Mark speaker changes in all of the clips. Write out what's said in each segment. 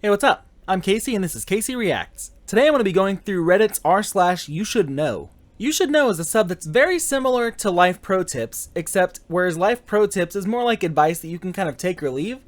Speaker 1: Hey, what's up? I'm Casey and this is CaseyReacts. Today I'm going to be going through Reddit's r/youshouldknow. You Should Know is a sub that's very similar to Life Pro Tips, except whereas Life Pro Tips is more like advice that you can kind of take or leave,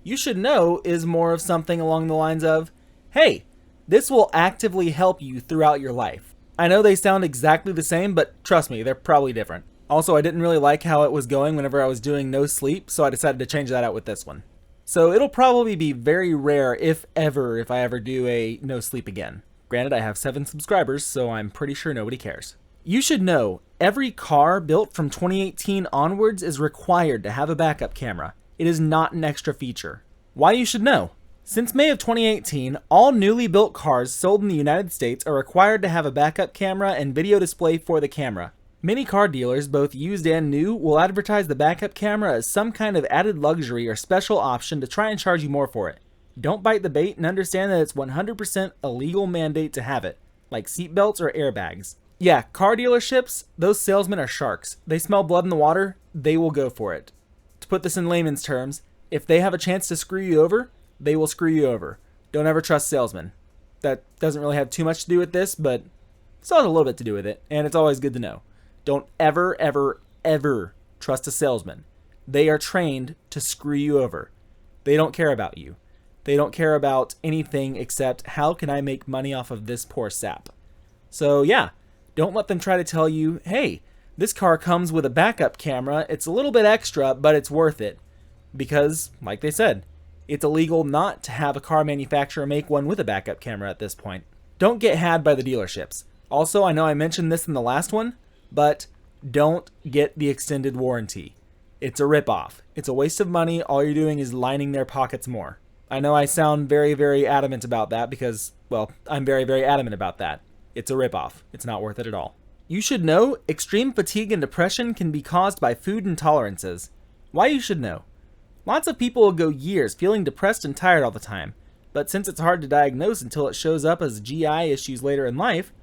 Speaker 1: You Should Know is more of something along the lines of, hey, this will actively help you throughout your life. I know they sound exactly the same, but trust me, they're probably different. Also, I didn't really like how it was going whenever I was doing no sleep, so I decided to change that out with this one. So it'll probably be very rare, if I ever do a no sleep again. Granted, I have 7 subscribers, so I'm pretty sure nobody cares. You should know, every car built from 2018 onwards is required to have a backup camera. It is not an extra feature. Why you should know? Since May of 2018, all newly built cars sold in the United States are required to have a backup camera and video display for the camera. Many car dealers, both used and new, will advertise the backup camera as some kind of added luxury or special option to try and charge you more for it. Don't bite the bait and understand that it's 100% a legal mandate to have it, like seatbelts or airbags. Yeah, car dealerships, those salesmen are sharks. They smell blood in the water, they will go for it. To put this in layman's terms, if they have a chance to screw you over, they will screw you over. Don't ever trust salesmen. That doesn't really have too much to do with this, but it still has a little bit to do with it, and it's always good to know. Don't ever trust a salesman. They are trained to screw you over. They don't care about you. They don't care about anything except how can I make money off of this poor sap. So yeah, don't let them try to tell you, hey, this car comes with a backup camera. It's a little bit extra, but it's worth it. Because, like they said, it's illegal not to have a car manufacturer make one with a backup camera at this point. Don't get had by the dealerships. Also, I know I mentioned this in the last one, but don't get the extended warranty. It's a ripoff. It's a waste of money. All you're doing is lining their pockets more. I know I sound very adamant about that because, well, I'm very adamant about that. It's a ripoff. It's not worth it at all. You should know, extreme fatigue and depression can be caused by food intolerances. Why you should know? Lots of people will go years feeling depressed and tired all the time, but since it's hard to diagnose until it shows up as GI issues later in life,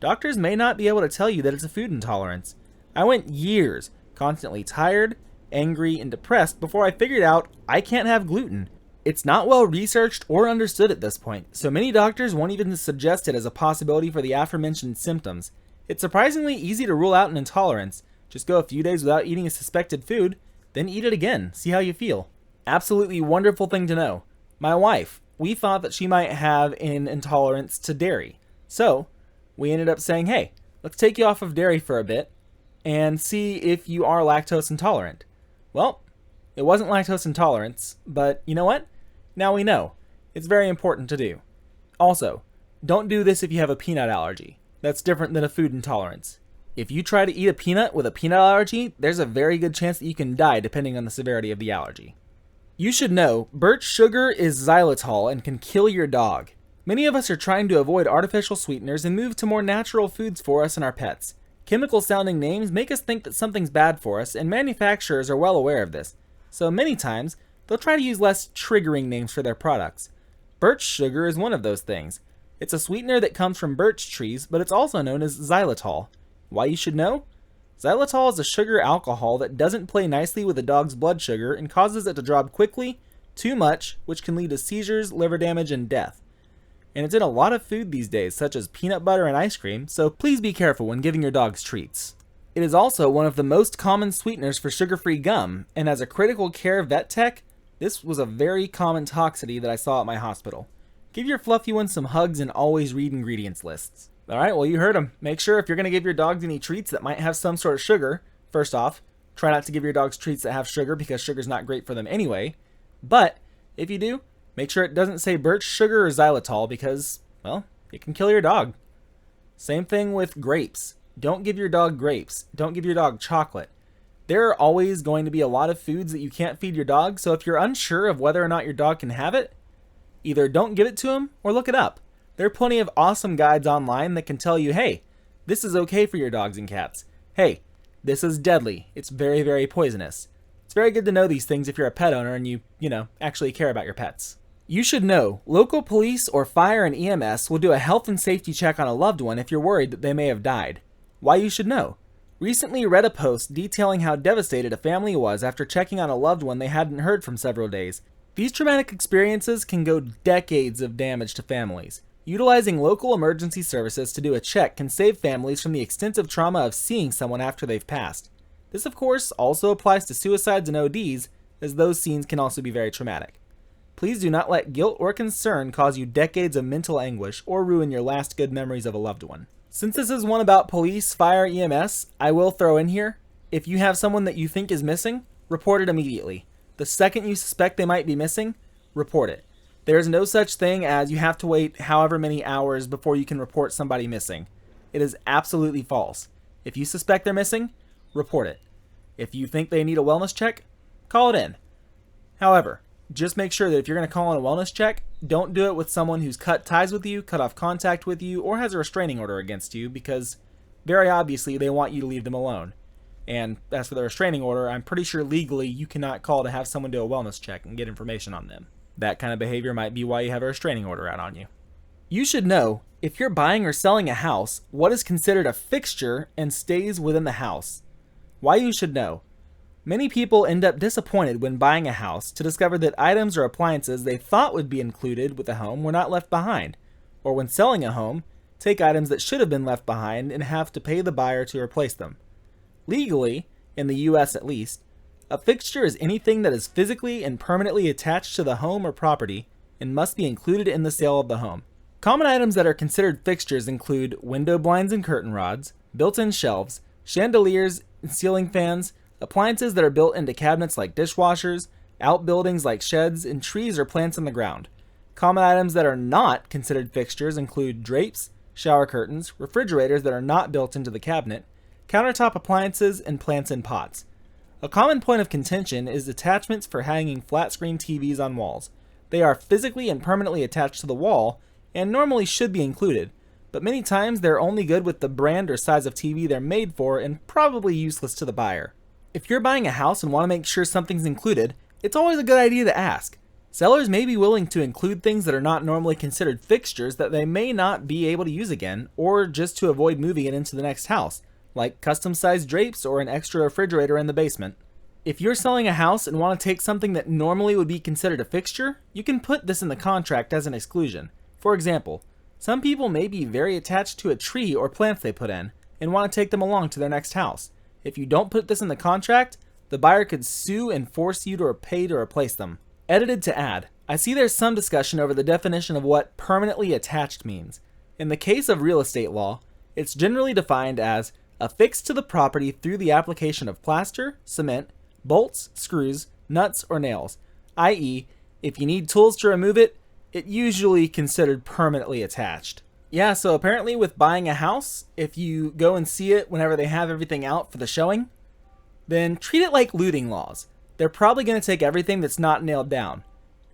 Speaker 1: doctors may not be able to tell you that it's a food intolerance. I went years constantly tired, angry, and depressed before I figured out I can't have gluten. It's not well researched or understood at this point, so many doctors won't even suggest it as a possibility for the aforementioned symptoms. It's surprisingly easy to rule out an intolerance. Just go a few days without eating a suspected food, then eat it again, see how you feel. Absolutely wonderful thing to know. My wife, we thought that she might have an intolerance to dairy. So, we ended up saying, hey, let's take you off of dairy for a bit and see if you are lactose intolerant. Well, it wasn't lactose intolerance, but you know what? Now we know. It's very important to do. Also, don't do this if you have a peanut allergy. That's different than a food intolerance. If you try to eat a peanut with a peanut allergy, there's a very good chance that you can die depending on the severity of the allergy. You should know, birch sugar is xylitol and can kill your dog. Many of us are trying to avoid artificial sweeteners and move to more natural foods for us and our pets. Chemical-sounding names make us think that something's bad for us, and manufacturers are well aware of this. So many times, they'll try to use less triggering names for their products. Birch sugar is one of those things. It's a sweetener that comes from birch trees, but it's also known as xylitol. Why you should know? Xylitol is a sugar alcohol that doesn't play nicely with a dog's blood sugar and causes it to drop quickly, too much, which can lead to seizures, liver damage, and death. And it's in a lot of food these days, such as peanut butter and ice cream, so please be careful when giving your dogs treats. It is also one of the most common sweeteners for sugar-free gum, and as a critical care vet tech, this was a very common toxicity that I saw at my hospital. Give your fluffy ones some hugs and always read ingredients lists. Alright, well you heard them. Make sure if you're going to give your dogs any treats that might have some sort of sugar, first off, try not to give your dogs treats that have sugar because sugar's not great for them anyway. But, if you do, make sure it doesn't say birch sugar or xylitol because, well, it can kill your dog. Same thing with grapes. Don't give your dog grapes. Don't give your dog chocolate. There are always going to be a lot of foods that you can't feed your dog, so if you're unsure of whether or not your dog can have it, either don't give it to him or look it up. There are plenty of awesome guides online that can tell you, hey, this is okay for your dogs and cats. Hey, this is deadly. It's very poisonous. It's very good to know these things if you're a pet owner and you actually care about your pets. You should know, local police or fire and EMS will do a health and safety check on a loved one if you're worried that they may have died. Why you should know. Recently read a post detailing how devastated a family was after checking on a loved one they hadn't heard from several days. These traumatic experiences can go decades of damage to families. Utilizing local emergency services to do a check can save families from the extensive trauma of seeing someone after they've passed. This, of course, also applies to suicides and ODs, as those scenes can also be very traumatic. Please do not let guilt or concern cause you decades of mental anguish or ruin your last good memories of a loved one. Since this is one about police, fire, EMS, I will throw in here, if you have someone that you think is missing, report it immediately. The second you suspect they might be missing, report it. There is no such thing as you have to wait however many hours before you can report somebody missing. It is absolutely false. If you suspect they're missing, report it. If you think they need a wellness check, call it in. However, just make sure that if you're going to call in a wellness check, don't do it with someone who's cut ties with you, cut off contact with you, or has a restraining order against you, because very obviously they want you to leave them alone. And as for the restraining order, I'm pretty sure legally you cannot call to have someone do a wellness check and get information on them. That kind of behavior might be why you have a restraining order out on you. You should know, if you're buying or selling a house, what is considered a fixture and stays within the house. Why you should know. Many people end up disappointed when buying a house to discover that items or appliances they thought would be included with the home were not left behind, or when selling a home, take items that should have been left behind and have to pay the buyer to replace them. Legally, in the US at least, a fixture is anything that is physically and permanently attached to the home or property and must be included in the sale of the home. Common items that are considered fixtures include window blinds and curtain rods, built-in shelves, chandeliers and ceiling fans, appliances that are built into cabinets like dishwashers, outbuildings like sheds, and trees or plants in the ground. Common items that are not considered fixtures include drapes, shower curtains, refrigerators that are not built into the cabinet, countertop appliances, and plants in pots. A common point of contention is attachments for hanging flat-screen TVs on walls. They are physically and permanently attached to the wall and normally should be included, but many times they're only good with the brand or size of TV they're made for and probably useless to the buyer. If you're buying a house and want to make sure something's included, it's always a good idea to ask. Sellers may be willing to include things that are not normally considered fixtures that they may not be able to use again, or just to avoid moving it into the next house, like custom-sized drapes or an extra refrigerator in the basement. If you're selling a house and want to take something that normally would be considered a fixture, you can put this in the contract as an exclusion. For example, some people may be very attached to a tree or plants they put in and want to take them along to their next house. If you don't put this in the contract, the buyer could sue and force you to pay to replace them. Edited to add, I see there's some discussion over the definition of what permanently attached means. In the case of real estate law, it's generally defined as affixed to the property through the application of plaster, cement, bolts, screws, nuts, or nails, i.e., if you need tools to remove it, it's usually considered permanently attached. Yeah, so apparently with buying a house, if you go and see it whenever they have everything out for the showing, then treat it like looting laws. They're probably going to take everything that's not nailed down,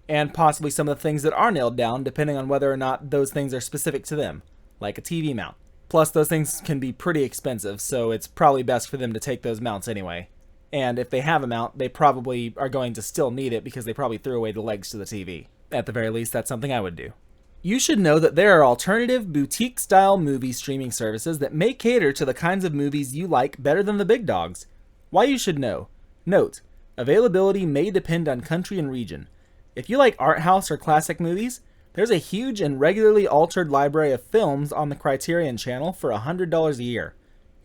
Speaker 1: and possibly some of the things that are nailed down, depending on whether or not those things are specific to them, like a TV mount. Plus, those things can be pretty expensive, so it's probably best for them to take those mounts anyway. And if they have a mount, they probably are going to still need it because they probably threw away the legs to the TV. At the very least, that's something I would do. You should know that there are alternative boutique-style movie streaming services that may cater to the kinds of movies you like better than the big dogs. Why you should know. Note, availability may depend on country and region. If you like art house or classic movies, there's a huge and regularly altered library of films on the Criterion channel for $100 a year.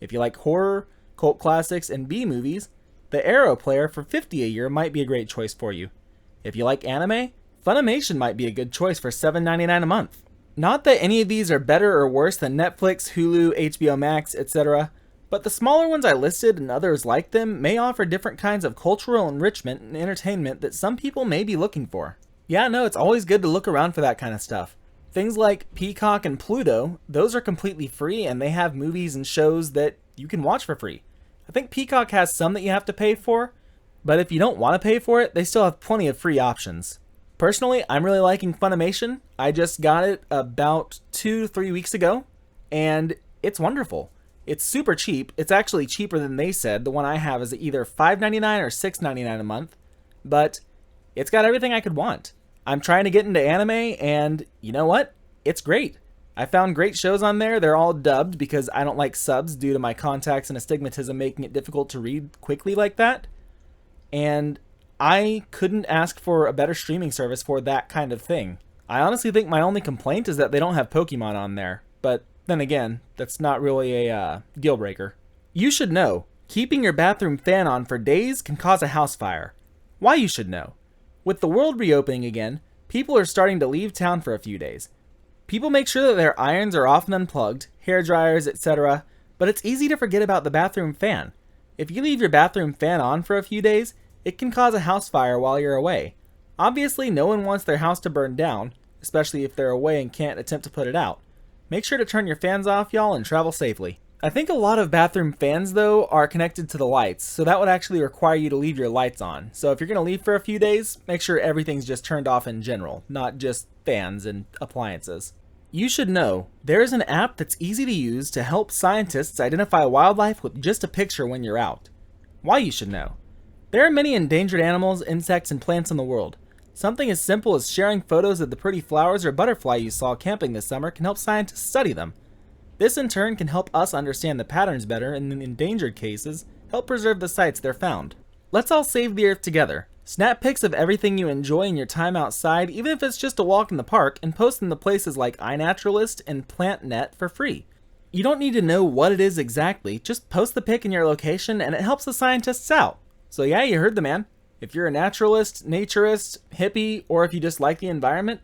Speaker 1: If you like horror, cult classics, and B-movies, the Arrow player for $50 a year might be a great choice for you. If you like anime, Funimation might be a good choice for $7.99 a month. Not that any of these are better or worse than Netflix, Hulu, HBO Max, etc., but the smaller ones I listed and others like them may offer different kinds of cultural enrichment and entertainment that some people may be looking for. Yeah, no, it's always good to look around for that kind of stuff. Things like Peacock and Pluto, those are completely free and they have movies and shows that you can watch for free. I think Peacock has some that you have to pay for, but if you don't want to pay for it, they still have plenty of free options. Personally, I'm really liking Funimation. I just got it about 2 to 3 weeks ago, and it's wonderful. It's super cheap. It's actually cheaper than they said. The one I have is either $5.99 or $6.99 a month, but it's got everything I could want. I'm trying to get into anime, and you know what? It's great. I found great shows on there. They're all dubbed because I don't like subs due to my contacts and astigmatism making it difficult to read quickly like that. And I couldn't ask for a better streaming service for that kind of thing. I honestly think my only complaint is that they don't have Pokemon on there, but then again, that's not really a deal breaker. You should know, keeping your bathroom fan on for days can cause a house fire. Why you should know. With the world reopening again, people are starting to leave town for a few days. People make sure that their irons are often unplugged, hair dryers, etc., but it's easy to forget about the bathroom fan. If you leave your bathroom fan on for a few days, it can cause a house fire while you're away. Obviously, no one wants their house to burn down, especially if they're away and can't attempt to put it out. Make sure to turn your fans off, y'all, and travel safely. I think a lot of bathroom fans, though, are connected to the lights, so that would actually require you to leave your lights on. So if you're going to leave for a few days, make sure everything's just turned off in general, not just fans and appliances. You should know, there is an app that's easy to use to help scientists identify wildlife with just a picture when you're out. Why you should know. There are many endangered animals, insects, and plants in the world. Something as simple as sharing photos of the pretty flowers or butterfly you saw camping this summer can help scientists study them. This in turn can help us understand the patterns better and in endangered cases, help preserve the sites they're found. Let's all save the earth together. Snap pics of everything you enjoy in your time outside, even if it's just a walk in the park, and post them to places like iNaturalist and PlantNet for free. You don't need to know what it is exactly, just post the pic in your location and it helps the scientists out. So yeah, you heard the man. If you're a naturalist, naturist, hippie, or if you just like the environment,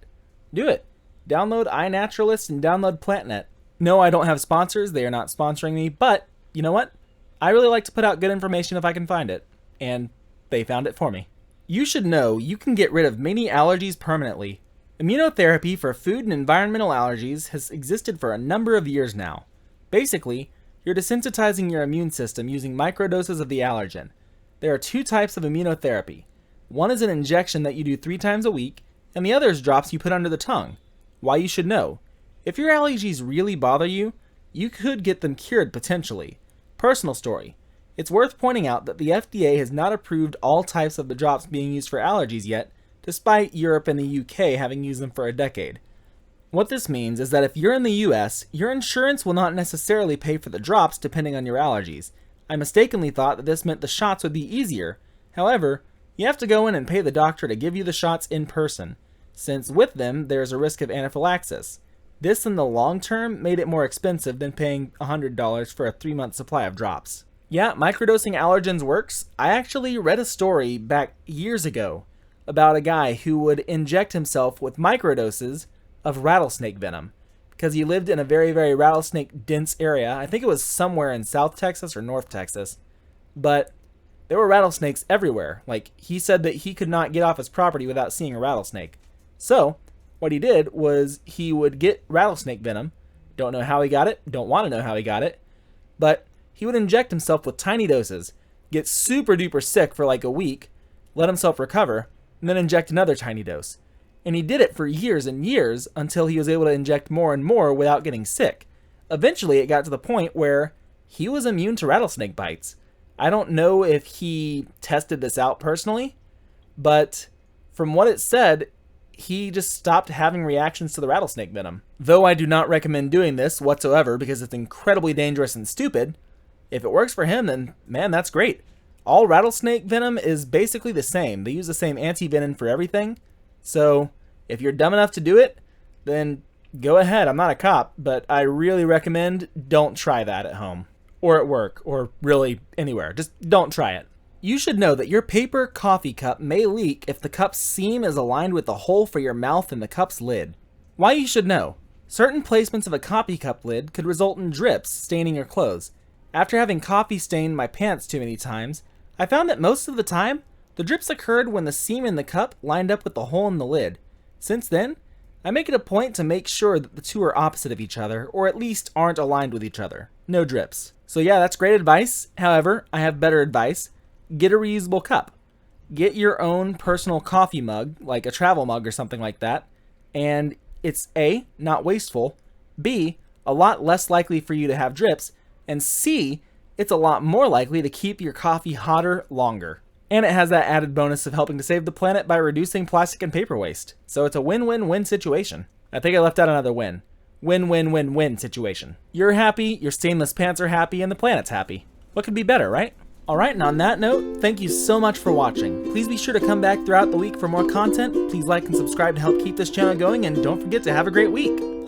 Speaker 1: do it. Download iNaturalist and download PlantNet. No, I don't have sponsors, they are not sponsoring me, but you know what? I really like to put out good information if I can find it, and they found it for me. You should know you can get rid of many allergies permanently. Immunotherapy for food and environmental allergies has existed for a number of years now. Basically, you're desensitizing your immune system using microdoses of the allergen. There are two types of immunotherapy. One is an injection that you do 3 times a week, and the other is drops you put under the tongue. Why you should know. If your allergies really bother you, you could get them cured potentially. Personal story. It's worth pointing out that the FDA has not approved all types of the drops being used for allergies yet, despite Europe and the UK having used them for a decade. What this means is that if you're in the US, your insurance will not necessarily pay for the drops depending on your allergies. I mistakenly thought that this meant the shots would be easier. However, you have to go in and pay the doctor to give you the shots in person, since with them there's a risk of anaphylaxis. This in the long term made it more expensive than paying $100 for a 3-month supply of drops. Yeah, microdosing allergens works. I actually read a story back years ago about a guy who would inject himself with microdoses of rattlesnake venom because he lived in a very, very rattlesnake dense area. I think it was somewhere in South Texas or North Texas, but there were rattlesnakes everywhere. Like, he said that he could not get off his property without seeing a rattlesnake. So what he did was he would get rattlesnake venom. Don't know how he got it. Don't want to know how he got it. But he would inject himself with tiny doses, get super duper sick for like a week, let himself recover, and then inject another tiny dose. And he did it for years and years until he was able to inject more and more without getting sick. Eventually it got to the point where he was immune to rattlesnake bites. I don't know if he tested this out personally, but from what it said, he just stopped having reactions to the rattlesnake venom. Though I do not recommend doing this whatsoever because it's incredibly dangerous and stupid, if it works for him, then man, that's great. All rattlesnake venom is basically the same. They use the same anti-venom for everything. So if you're dumb enough to do it, then go ahead. I'm not a cop, but I really recommend don't try that at home or at work or really anywhere. Just don't try it. You should know that your paper coffee cup may leak if the cup's seam is aligned with the hole for your mouth in the cup's lid. Why you should know. Certain placements of a coffee cup lid could result in drips staining your clothes. After having coffee stain my pants too many times, I found that most of the time, the drips occurred when the seam in the cup lined up with the hole in the lid. Since then, I make it a point to make sure that the two are opposite of each other, or at least aren't aligned with each other. No drips. So yeah, that's great advice. However, I have better advice. Get a reusable cup. Get your own personal coffee mug, like a travel mug or something like that, and it's A, not wasteful, B, a lot less likely for you to have drips, and C, it's a lot more likely to keep your coffee hotter longer. And it has that added bonus of helping to save the planet by reducing plastic and paper waste. So it's a win-win-win situation. I think I left out another win. Win-win-win-win situation. You're happy, your stainless pants are happy, and the planet's happy. What could be better, right? Alright, and on that note, thank you so much for watching. Please be sure to come back throughout the week for more content. Please like and subscribe to help keep this channel going, and don't forget to have a great week.